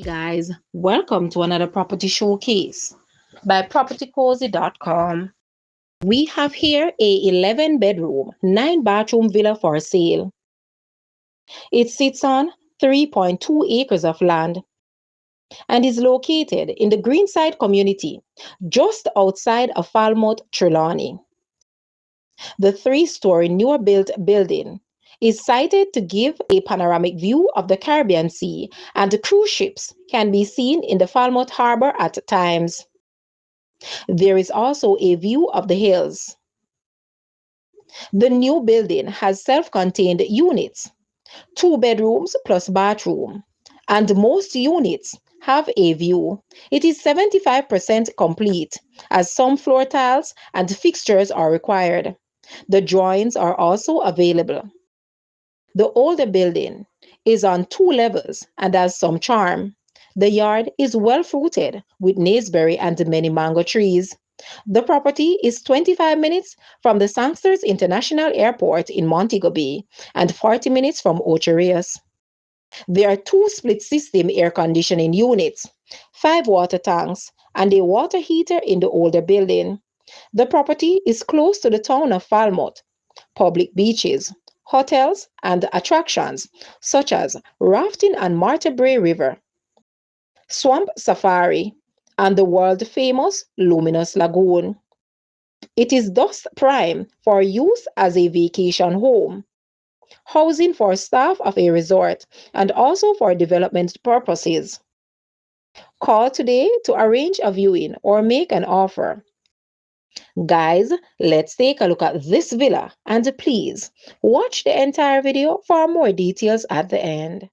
Guys, welcome to another property showcase by propertycozy.com. We have here a 11 bedroom, 9 bathroom villa for sale. It sits on 3.2 acres of land and is located in the Greenside community just outside of Falmouth, Trelawny. The 3-story newer built building is sited to give a panoramic view of the Caribbean Sea, and the cruise ships can be seen in the Falmouth harbour at times. There is also a view of the hills. The new building has self-contained units, 2 bedrooms plus bathroom, and most units have a view. It is 75% complete, as some floor tiles and fixtures are required. The drawings are also available. The older building is on 2 levels and has some charm. The yard is well fruited with naseberry and many mango trees. The property is 25 minutes from the Sangster International Airport in Montego Bay and 40 minutes from Ocho Rios. There are 2 split system air conditioning units, 5 water tanks, and a water heater in the older building. The property is close to the town of Falmouth, public beaches, hotels, and attractions such as rafting on Martha Brae River, swamp safari, and the world-famous Luminous Lagoon. It is thus prime for use as a vacation home, housing for staff of a resort, and also for development purposes. Call today to arrange a viewing or make an offer. Guys, let's take a look at this villa, and please watch the entire video for more details at the end.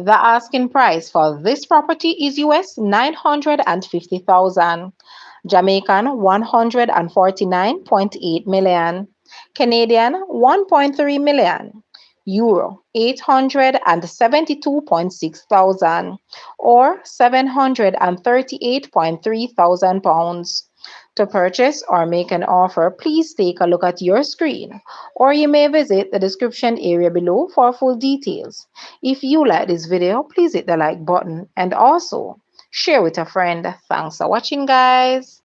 The asking price for this property is US 950,000, Jamaican 149.8 million, Canadian 1.3 million, Euro 872.6 thousand, or 738.3 thousand pounds. To purchase or make an offer, please take a look at your screen, or you may visit the description area below for full details. If you like this video, please hit the like button and also share with a friend. Thanks for watching, guys.